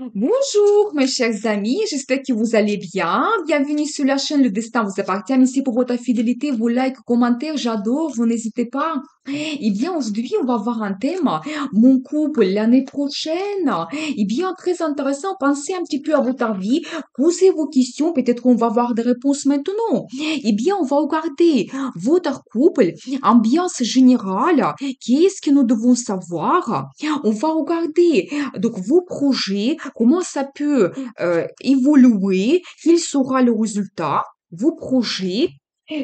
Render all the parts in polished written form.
Bonjour, mes chers amis, j'espère que vous allez bien. Bienvenue sur la chaîne Le Destin vous appartient. Merci pour votre fidélité, vos likes, commentaires, j'adore, vous n'hésitez pas. Eh bien, aujourd'hui, on va voir un thème, mon couple l'année prochaine. Eh bien, très intéressant, pensez un petit peu à votre vie, posez vos questions, peut-être qu'on va avoir des réponses maintenant. Eh bien, on va regarder votre couple, ambiance générale, qu'est-ce que nous devons savoir. On va regarder donc vos projets, comment ça peut évoluer, quel sera le résultat, vos projets.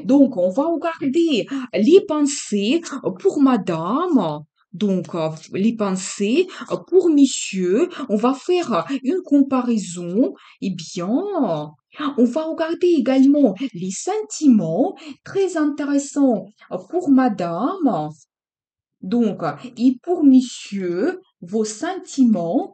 Donc, on va regarder les pensées pour madame. Donc, les pensées pour monsieur, on va faire une comparaison. Eh bien, on va regarder également les sentiments, très intéressants pour madame. Donc, et pour monsieur, vos sentiments.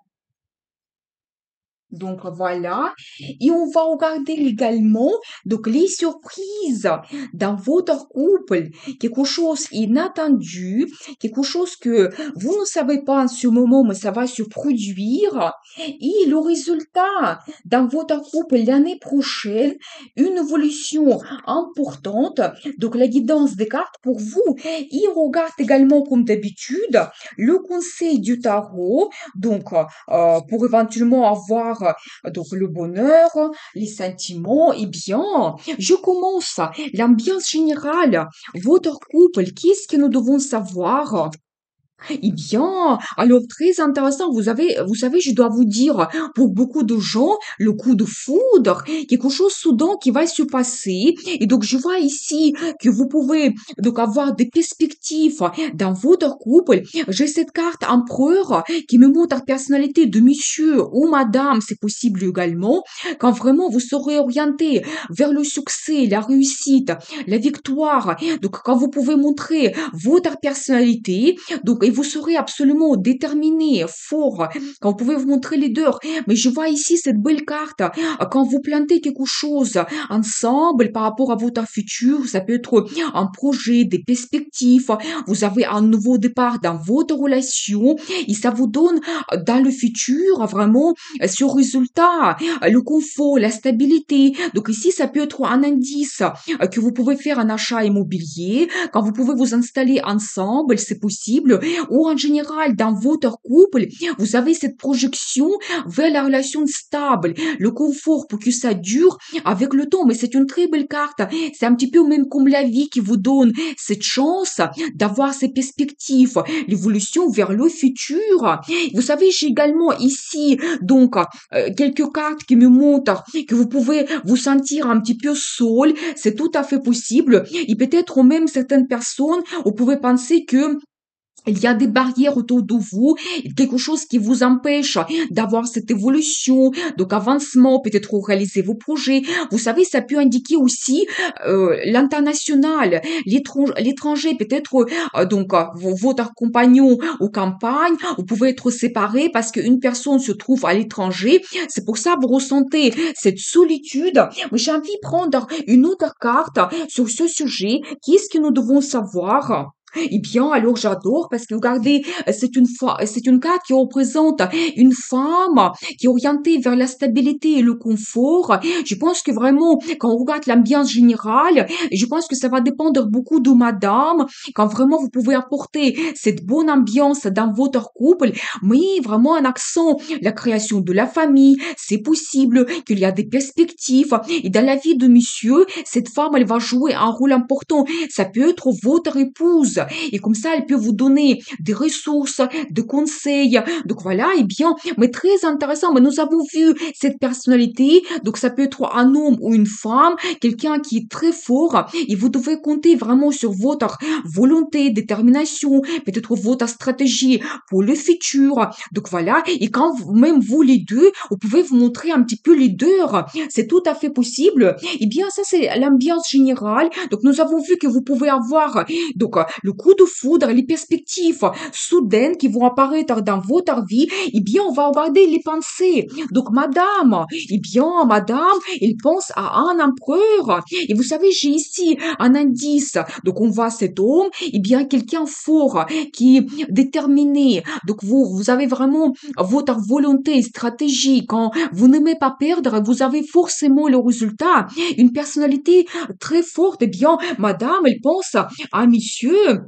Donc voilà, et on va regarder également donc les surprises dans votre couple, quelque chose inattendu, quelque chose que vous ne savez pas en ce moment, mais ça va se produire, et le résultat dans votre couple l'année prochaine, une évolution importante, donc la guidance des cartes pour vous, et regarde également comme d'habitude le conseil du tarot, donc pour éventuellement avoir donc le bonheur, les sentiments, eh bien, je commence l'ambiance générale, votre couple, qu'est-ce que nous devons savoir? Eh bien, alors très intéressant. Vous savez, je dois vous dire, pour beaucoup de gens, le coup de foudre, quelque chose soudain qui va se passer. Et donc, je vois ici que vous pouvez donc avoir des perspectives dans votre couple. J'ai cette carte empereur qui me montre la personnalité de monsieur ou madame, c'est possible également, quand vraiment vous serez orienté vers le succès, la réussite, la victoire. Donc, quand vous pouvez montrer votre personnalité, donc, et vous serez absolument déterminé, fort, quand vous pouvez vous montrer leader. Mais je vois ici cette belle carte. Quand vous plantez quelque chose ensemble par rapport à votre futur, ça peut être un projet, des perspectives. Vous avez un nouveau départ dans votre relation et ça vous donne dans le futur vraiment ce résultat, le confort, la stabilité. Donc ici, ça peut être un indice que vous pouvez faire un achat immobilier, quand vous pouvez vous installer ensemble, c'est possible, ou en général dans votre couple, vous avez cette projection vers la relation stable, le confort pour que ça dure avec le temps. Mais c'est une très belle carte. C'est un petit peu même comme la vie qui vous donne cette chance d'avoir ces perspectives, l'évolution vers le futur. Vous savez, j'ai également ici donc quelques cartes qui me montrent que vous pouvez vous sentir un petit peu seul. C'est tout à fait possible. Et peut-être même certaines personnes, vous pouvez penser que il y a des barrières autour de vous, quelque chose qui vous empêche d'avoir cette évolution, donc avancement, peut-être réaliser vos projets. Vous savez, ça peut indiquer aussi l'international, l'étranger, peut-être votre compagnon ou campagne, vous pouvez être séparés parce qu'une personne se trouve à l'étranger. C'est pour ça que vous ressentez cette solitude. Mais j'ai envie de prendre une autre carte sur ce sujet. Qu'est-ce que nous devons savoir? Eh bien, alors j'adore parce que regardez, c'est une carte qui représente une femme qui est orientée vers la stabilité et le confort. Je pense que vraiment, quand on regarde l'ambiance générale, je pense que ça va dépendre beaucoup de madame, quand vraiment vous pouvez apporter cette bonne ambiance dans votre couple, mais vraiment un accent, la création de la famille, c'est possible qu'il y a des perspectives. Et dans la vie de monsieur, cette femme, elle va jouer un rôle important. Ça peut être votre épouse et comme ça, elle peut vous donner des ressources, des conseils. Donc voilà, eh bien, mais très intéressant. Mais nous avons vu cette personnalité. Donc ça peut être un homme ou une femme, quelqu'un qui est très fort. Et vous devez compter vraiment sur votre volonté, détermination, peut-être votre stratégie pour le futur. Donc voilà. Et quand même vous les deux, vous pouvez vous montrer un petit peu leader. C'est tout à fait possible. Eh bien, ça, c'est l'ambiance générale. Donc nous avons vu que vous pouvez avoir donc le le coup de foudre, les perspectives soudaines qui vont apparaître dans votre vie, eh bien, on va regarder les pensées. Donc, madame, eh bien, madame, il pense à un empereur. Et vous savez, j'ai ici un indice. Donc, on voit cet homme, eh bien, quelqu'un fort, qui est déterminé. Donc, vous avez vraiment votre volonté stratégique. Quand vous n'aimez pas perdre, vous avez forcément le résultat. Une personnalité très forte, eh bien, madame, elle pense à monsieur.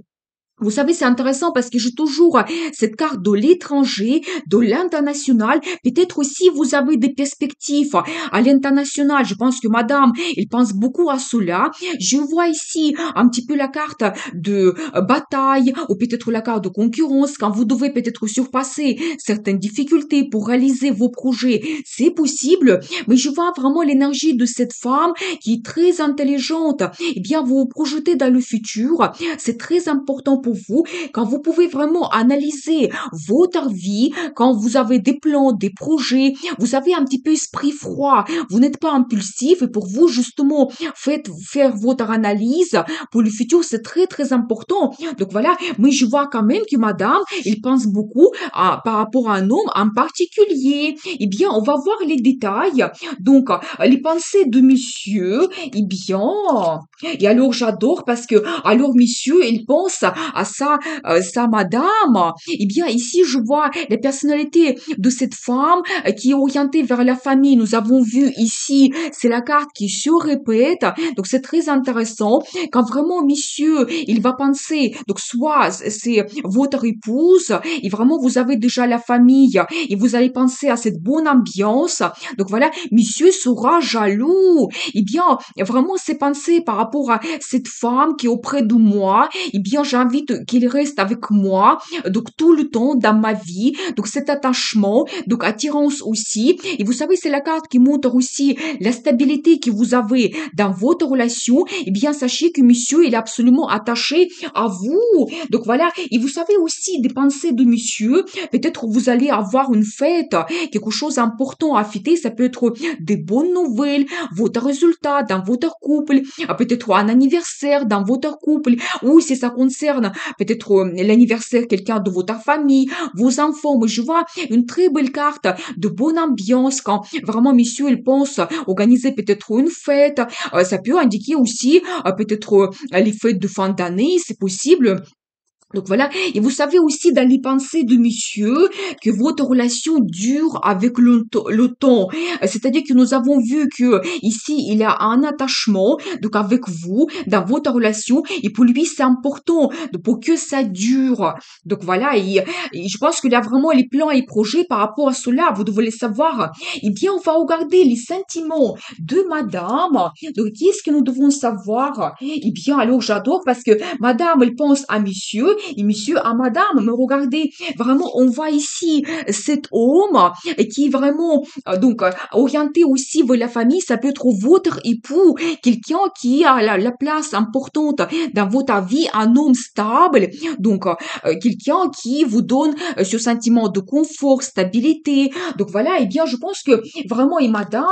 Vous savez, c'est intéressant parce que j'ai toujours cette carte de l'étranger, de l'international. Peut-être aussi vous avez des perspectives à l'international. Je pense que madame, elle pense beaucoup à cela. Je vois ici un petit peu la carte de bataille ou peut-être la carte de concurrence quand vous devez peut-être surpasser certaines difficultés pour réaliser vos projets. C'est possible, mais je vois vraiment l'énergie de cette femme qui est très intelligente. Eh bien, vous vous projetez dans le futur. C'est très important pour vous quand vous pouvez vraiment analyser votre vie, quand vous avez des plans, des projets, vous avez un petit peu esprit froid, vous n'êtes pas impulsif et pour vous justement faire votre analyse pour le futur, c'est très très important. Donc voilà, mais je vois quand même que madame, il pense beaucoup par rapport à un homme en particulier. Eh bien, on va voir les détails. Donc, les pensées de monsieur, eh bien, et alors j'adore parce que alors monsieur, il pense à sa madame. Eh bien ici je vois la personnalité de cette femme qui est orientée vers la famille. Nous avons vu ici, c'est la carte qui se répète. Donc c'est très intéressant quand vraiment monsieur, il va penser. Donc soit c'est votre épouse et vraiment vous avez déjà la famille et vous allez penser à cette bonne ambiance. Donc voilà, monsieur sera jaloux. Eh bien, vraiment ces pensées par rapport à cette femme qui est auprès de moi, eh bien, j'invite qu'il reste avec moi, donc tout le temps dans ma vie, donc cet attachement, donc attirance aussi. Et vous savez, c'est la carte qui montre aussi la stabilité que vous avez dans votre relation. Eh bien, sachez que monsieur, il est absolument attaché à vous. Donc voilà. Et vous savez aussi des pensées de monsieur. Peut-être vous allez avoir une fête, quelque chose d'important à fêter. Ça peut être des bonnes nouvelles, votre résultat dans votre couple, peut-être un anniversaire dans votre couple, ou si ça concerne peut-être l'anniversaire quelqu'un de votre famille, vos enfants. Mais je vois une très belle carte de bonne ambiance quand vraiment monsieur il pense organiser peut-être une fête. Ça peut indiquer aussi peut-être les fêtes de fin d'année, c'est possible. Donc voilà, et vous savez aussi dans les pensées de monsieur que votre relation dure avec le temps. C'est-à-dire que nous avons vu que ici il y a un attachement donc avec vous dans votre relation et pour lui c'est important pour que ça dure. Donc voilà, et je pense qu'il y a vraiment les plans et projets par rapport à cela. Vous devez les savoir. Eh bien, on va regarder les sentiments de madame. Donc qu'est-ce que nous devons savoir? Eh bien, alors j'adore parce que madame elle pense à monsieur et monsieur à madame, mais regardez, vraiment, on voit ici cet homme qui est vraiment orienté aussi vers la famille. Ça peut être votre époux, quelqu'un qui a la place importante dans votre vie, un homme stable, donc quelqu'un qui vous donne ce sentiment de confort, stabilité. Donc voilà, et bien, je pense que vraiment, et madame,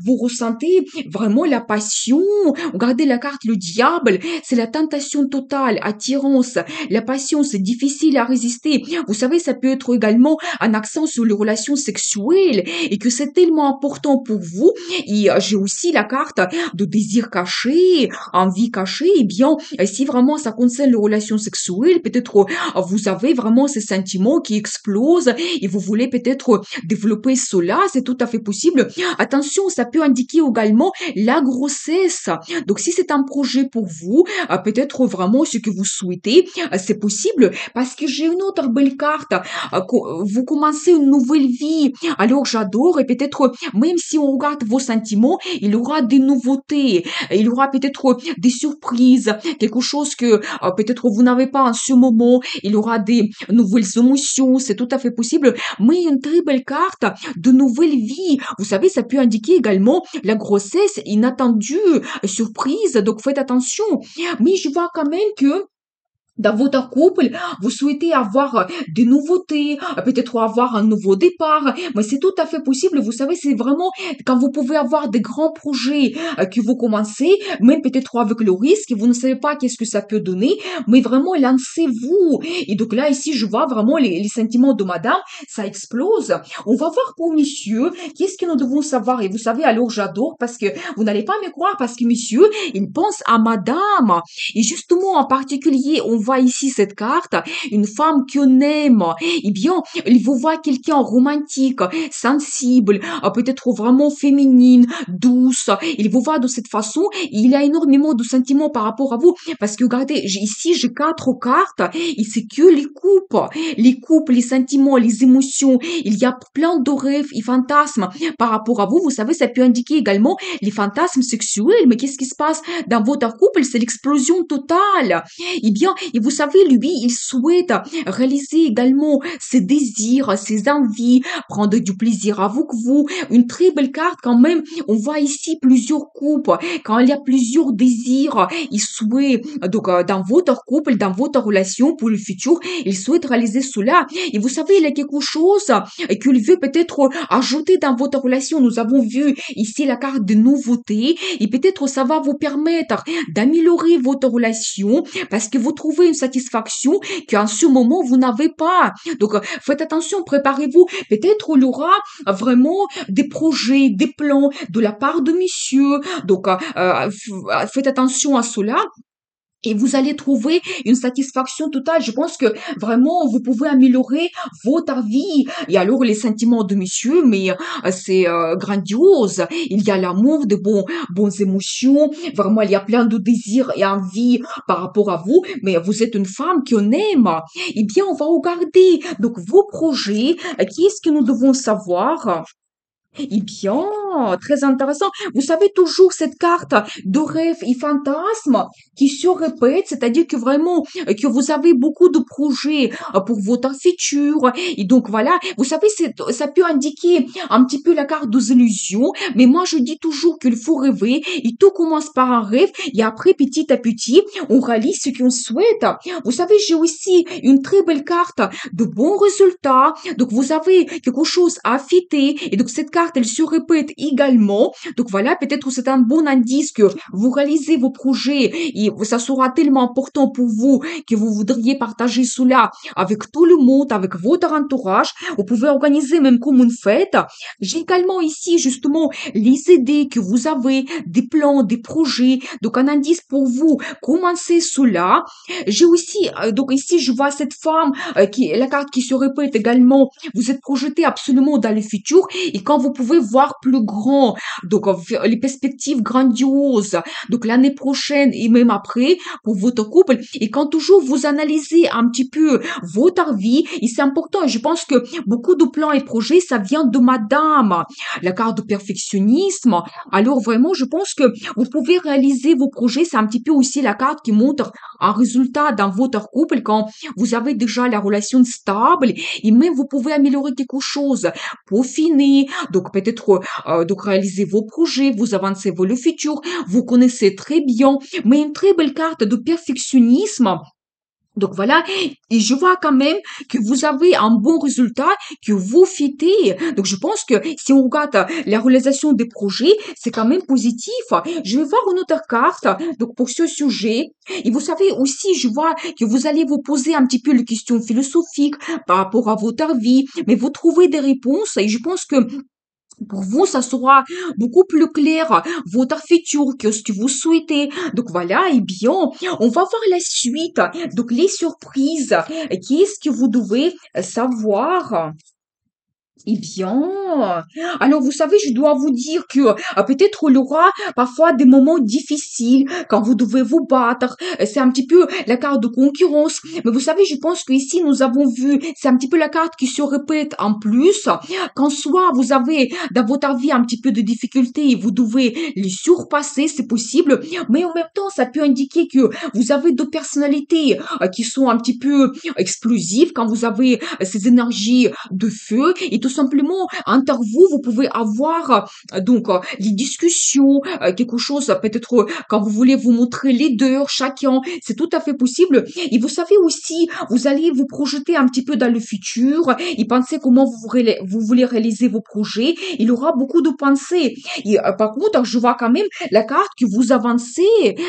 vous ressentez vraiment la passion. Regardez la carte, le diable, c'est la tentation totale, attirance, la passion, c'est difficile à résister. Vous savez, ça peut être également un accent sur les relations sexuelles et que c'est tellement important pour vous. Et j'ai aussi la carte de désir caché, envie cachée. Eh bien, si vraiment ça concerne les relations sexuelles, peut-être vous avez vraiment ces sentiments qui explosent et vous voulez peut-être développer cela, c'est tout à fait possible. Attention, ça peut indiquer également la grossesse. Donc, si c'est un projet pour vous, peut-être vraiment ce que vous souhaitez, c'est possible parce que j'ai une autre belle carte. Vous commencez une nouvelle vie. Alors j'adore et peut-être même si on regarde vos sentiments, il y aura des nouveautés, il y aura peut-être des surprises, quelque chose que peut-être vous n'avez pas en ce moment. Il y aura des nouvelles émotions, c'est tout à fait possible. Mais une très belle carte de nouvelle vie. Vous savez, ça peut indiquer également la grossesse inattendue, surprise. Donc faites attention. Mais je vois quand même que Dans votre couple, vous souhaitez avoir des nouveautés, peut-être avoir un nouveau départ, mais c'est tout à fait possible. Vous savez, c'est vraiment quand vous pouvez avoir des grands projets que vous commencez, même peut-être avec le risque, vous ne savez pas qu'est-ce que ça peut donner, mais vraiment lancez-vous. Et donc là, ici, je vois vraiment les sentiments de madame, ça explose. On va voir pour monsieur, qu'est-ce que nous devons savoir. Et vous savez, alors j'adore parce que vous n'allez pas me croire, parce que monsieur, il pense à madame. Et justement, en particulier, on voit ici cette carte, une femme qu'on aime. Eh bien, il vous voit quelqu'un romantique, sensible, peut-être vraiment féminine, douce. Il vous voit de cette façon. Il a énormément de sentiments par rapport à vous. Parce que regardez, ici, j'ai 4 cartes et c'est que les couples, les sentiments, les émotions. Il y a plein de rêves et fantasmes par rapport à vous. Vous savez, ça peut indiquer également les fantasmes sexuels. Mais qu'est-ce qui se passe dans votre couple? C'est l'explosion totale. Eh bien, et vous savez, lui, il souhaite réaliser également ses désirs, ses envies, prendre du plaisir avec vous. Une très belle carte quand même. On voit ici plusieurs couples. Quand il y a plusieurs désirs et souhaits, donc dans votre couple, dans votre relation pour le futur, il souhaite réaliser cela. Et vous savez, il y a quelque chose qu'il veut peut-être ajouter dans votre relation. Nous avons vu ici la carte de nouveauté et peut-être ça va vous permettre d'améliorer votre relation parce que vous trouvez une satisfaction qu'en ce moment vous n'avez pas. Donc faites attention, préparez-vous. Peut-être il y aura vraiment des projets, des plans de la part de monsieur. Donc faites attention à cela. Et vous allez trouver une satisfaction totale. Je pense que vraiment, vous pouvez améliorer votre vie. Et alors, les sentiments de monsieur, mais c'est grandiose. Il y a l'amour, de bonnes émotions. Vraiment, il y a plein de désirs et envies par rapport à vous. Mais vous êtes une femme qu'on aime. Eh bien, on va regarder. Donc, vos projets, qu'est-ce que nous devons savoir? Eh bien, très intéressant. Vous savez toujours cette carte de rêve et fantasme qui se répète, c'est-à-dire que vraiment, que vous avez beaucoup de projets pour votre futur. Et donc voilà, vous savez, ça peut indiquer un petit peu la carte des illusions, mais moi je dis toujours qu'il faut rêver et tout commence par un rêve et après, petit à petit, on réalise ce qu'on souhaite. Vous savez, j'ai aussi une très belle carte de bons résultats. Donc vous avez quelque chose à fêter et donc cette carte elle se répète également. Donc voilà, peut-être c'est un bon indice que vous réalisez vos projets et ça sera tellement important pour vous que vous voudriez partager cela avec tout le monde, avec votre entourage. Vous pouvez organiser même comme une fête. J'ai également ici justement les idées que vous avez, des plans, des projets. Donc un indice pour vous, commencez cela. J'ai aussi, donc ici je vois cette femme, la carte qui se répète également. Vous êtes projeté absolument dans le futur et quand vous pouvez voir plus grand, donc les perspectives grandioses, donc l'année prochaine et même après pour votre couple. Et quand toujours vous analysez un petit peu votre vie, et c'est important, et je pense que beaucoup de plans et projets, ça vient de madame. La carte de perfectionnisme. Alors vraiment, je pense que vous pouvez réaliser vos projets. C'est un petit peu aussi la carte qui montre un résultat dans votre couple quand vous avez déjà la relation stable et même vous pouvez améliorer quelque chose, peaufiner, donc peut-être donc réaliser vos projets, vous avancez vers le futur, vous connaissez très bien, mais une très belle carte de perfectionnisme. Donc voilà, et je vois quand même que vous avez un bon résultat, que vous fitez. Donc je pense que si on regarde la réalisation des projets, c'est quand même positif. Je vais voir une autre carte, donc pour ce sujet. Et vous savez aussi, je vois que vous allez vous poser un petit peu les questions philosophiques par rapport à votre vie, mais vous trouvez des réponses et je pense que pour vous, ça sera beaucoup plus clair, votre futur, que ce que vous souhaitez. Donc voilà, eh bien, on va voir la suite. Donc les surprises, qu'est-ce que vous devez savoir? Eh bien, alors vous savez, je dois vous dire que peut-être il y aura parfois des moments difficiles quand vous devez vous battre. C'est un petit peu la carte de concurrence. Mais vous savez, je pense que ici nous avons vu, c'est un petit peu la carte qui se répète en plus. Quand soit vous avez dans votre vie un petit peu de difficultés et vous devez les surpasser, c'est possible. Mais en même temps, ça peut indiquer que vous avez deux personnalités qui sont un petit peu explosives quand vous avez ces énergies de feu et tout simplement, entre vous, vous pouvez avoir les discussions, quelque chose, peut-être quand vous voulez vous montrer leader, chacun, c'est tout à fait possible. Et vous savez aussi, vous allez vous projeter un petit peu dans le futur et penser comment vous voulez réaliser vos projets. Il y aura beaucoup de pensées. Et par contre, je vois quand même la carte que vous avancez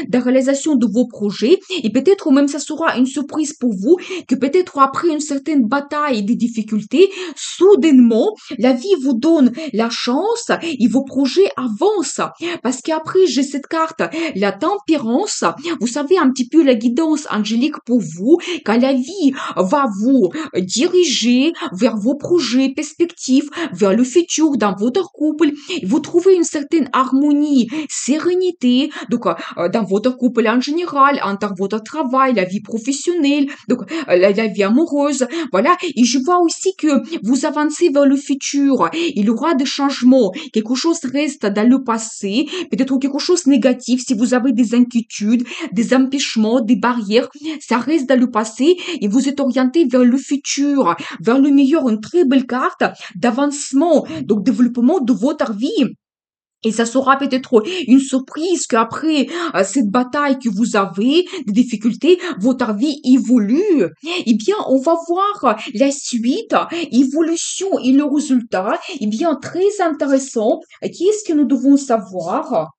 dans la réalisation de vos projets et peut-être même ça sera une surprise pour vous que peut-être après une certaine bataille et des difficultés, soudainement, la vie vous donne la chance et vos projets avancent. Parce qu'après, j'ai cette carte, la tempérance. Vous savez un petit peu la guidance angélique pour vous, quand la vie va vous diriger vers vos projets, perspectives, vers le futur dans votre couple. Vous trouvez une certaine harmonie, sérénité, dans votre couple en général, entre votre travail, la vie professionnelle, la vie amoureuse, voilà. Et je vois aussi que vous avancez vers le futur. Il y aura des changements. Quelque chose reste dans le passé, peut-être quelque chose de négatif. Si vous avez des inquiétudes, des empêchements, des barrières, ça reste dans le passé et vous êtes orienté vers le futur, vers le meilleur. Une très belle carte d'avancement, donc développement de votre vie. Et ça sera peut-être une surprise qu'après cette bataille que vous avez, des difficultés, votre vie évolue. Eh bien, on va voir la suite, évolution et le résultat. Eh bien, très intéressant. Qu'est-ce que nous devons savoir?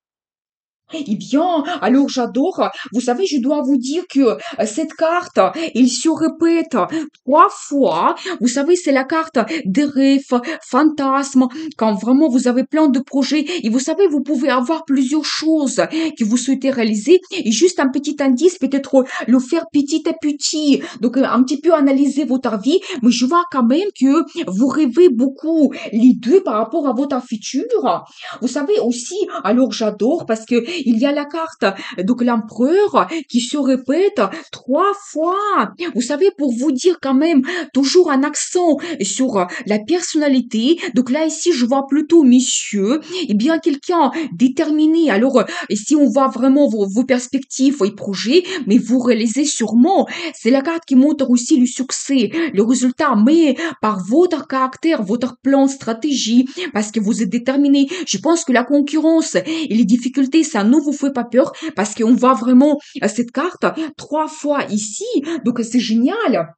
Eh bien, alors j'adore. Vous savez, je dois vous dire que cette carte, elle se répète 3 fois. Vous savez, c'est la carte des rêves, fantasmes, quand vraiment vous avez plein de projets. Et vous savez, vous pouvez avoir plusieurs choses que vous souhaitez réaliser. Et juste un petit indice, peut-être le faire petit à petit. Donc, un petit peu analyser votre vie. Mais je vois quand même que vous rêvez beaucoup les deux par rapport à votre futur. Vous savez aussi, alors j'adore parce que il y a la carte, donc l'empereur qui se répète 3 fois. Vous savez, pour vous dire quand même toujours un accent sur la personnalité. Donc là, ici, je vois plutôt monsieur, et bien quelqu'un déterminé. Alors, si on voit vraiment vos perspectives et projets, mais vous réalisez sûrement. C'est la carte qui montre aussi le succès, le résultat, mais par votre caractère, votre plan, stratégie, parce que vous êtes déterminé. Je pense que la concurrence et les difficultés, ça ne vous fait pas peur parce qu'on voit vraiment cette carte 3 fois ici. Donc, c'est génial.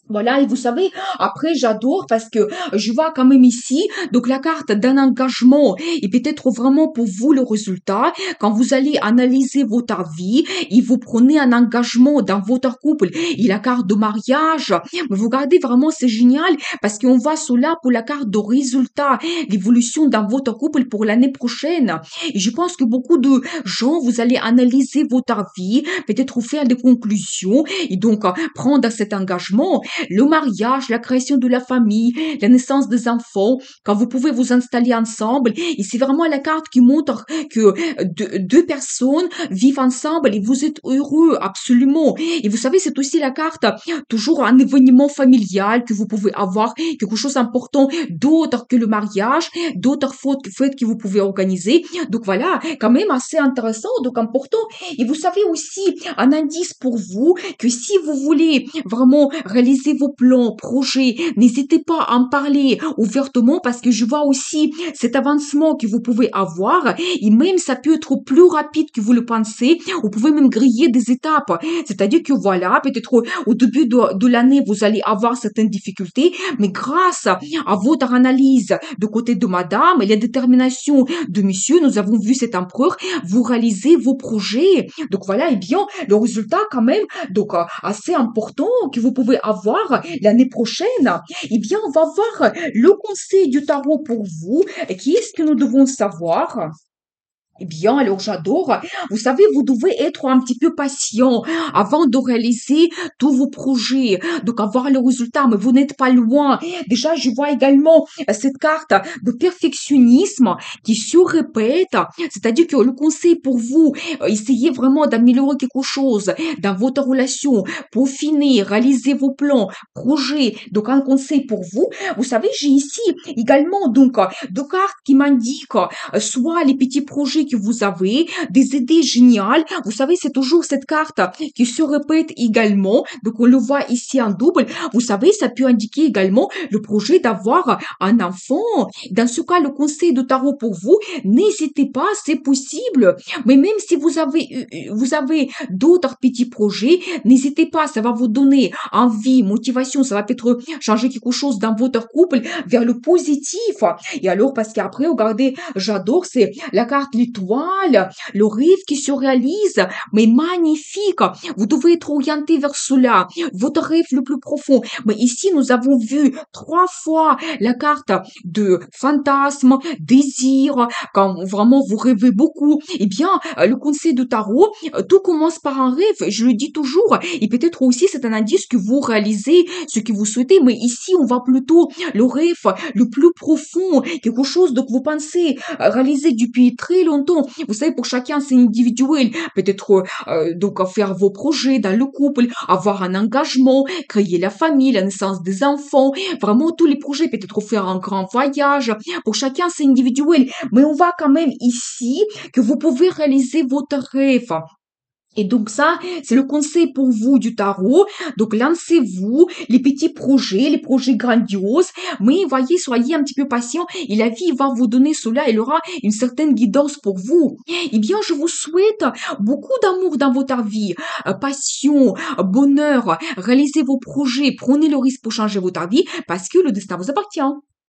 Voilà, et vous savez, après, j'adore parce que je vois quand même ici, donc la carte d'un engagement et peut-être vraiment pour vous le résultat, quand vous allez analyser votre vie et vous prenez un engagement dans votre couple et la carte de mariage, mais vous regardez vraiment, c'est génial parce qu'on voit cela pour la carte de résultat, l'évolution dans votre couple pour l'année prochaine. Et je pense que beaucoup de gens, vous allez analyser votre vie, peut-être faire des conclusions et donc prendre cet engagement le mariage, la création de la famille, la naissance des enfants, quand vous pouvez vous installer ensemble. Et c'est vraiment la carte qui montre que deux personnes vivent ensemble et vous êtes heureux, absolument. Et vous savez, c'est aussi la carte, toujours un événement familial que vous pouvez avoir, quelque chose d'important, d'autre que le mariage, d'autres fêtes que vous pouvez organiser. Donc voilà, quand même assez intéressant, donc important. Et vous savez aussi, un indice pour vous, que si vous voulez vraiment réaliser vos plans, projets, n'hésitez pas à en parler ouvertement parce que je vois aussi cet avancement que vous pouvez avoir et même ça peut être plus rapide que vous le pensez. Vous pouvez même griller des étapes. C'est-à-dire que voilà, peut-être au début de l'année, vous allez avoir certaines difficultés, mais grâce à votre analyse de côté de madame et la détermination de monsieur, nous avons vu cet empereur, vous réalisez vos projets. Donc voilà, et bien, le résultat quand même, assez important que vous pouvez avoir l'année prochaine. Eh bien, on va voir le conseil du tarot pour vous. Qu'est-ce que nous devons savoir? Eh bien, alors j'adore. Vous savez, vous devez être un petit peu patient avant de réaliser tous vos projets, donc avoir le résultat, mais vous n'êtes pas loin. Déjà, je vois également cette carte de perfectionnisme qui se répète, c'est-à-dire que le conseil pour vous, essayez vraiment d'améliorer quelque chose dans votre relation, peaufiner, réaliser vos plans, projets. Donc, un conseil pour vous. Vous savez, j'ai ici également donc deux cartes qui m'indiquent soit les petits projets que vous avez, des idées géniales. Vous savez, c'est toujours cette carte qui se répète également. Donc, on le voit ici en double. Vous savez, ça peut indiquer également le projet d'avoir un enfant. Dans ce cas, le conseil de tarot pour vous, n'hésitez pas, c'est possible. Mais même si vous avez d'autres petits projets, n'hésitez pas, ça va vous donner envie, motivation, ça va peut-être changer quelque chose dans votre couple vers le positif. Et alors, parce qu'après, regardez, j'adore, c'est la carte l'étoile, le rêve qui se réalise, mais magnifique. Vous devez être orienté vers cela, votre rêve le plus profond. Mais ici, nous avons vu 3 fois la carte de fantasme, désir, quand vraiment vous rêvez beaucoup. Eh bien, le conseil de tarot, tout commence par un rêve, je le dis toujours, et peut-être aussi c'est un indice que vous réalisez ce que vous souhaitez, mais ici on va plutôt le rêve le plus profond, quelque chose que vous pensez réaliser depuis très longtemps. Vous savez, pour chacun c'est individuel, peut-être donc faire vos projets dans le couple, avoir un engagement, créer la famille, la naissance des enfants, vraiment tous les projets, peut-être faire un grand voyage. Pour chacun c'est individuel, mais on voit quand même ici que vous pouvez réaliser votre rêve. Et donc ça, c'est le conseil pour vous du tarot. Donc lancez-vous les petits projets, les projets grandioses, mais voyez, soyez un petit peu patient et la vie va vous donner cela, elle aura une certaine guidance pour vous. Eh bien, je vous souhaite beaucoup d'amour dans votre vie, passion, bonheur, réalisez vos projets, prenez le risque pour changer votre vie parce que le destin vous appartient.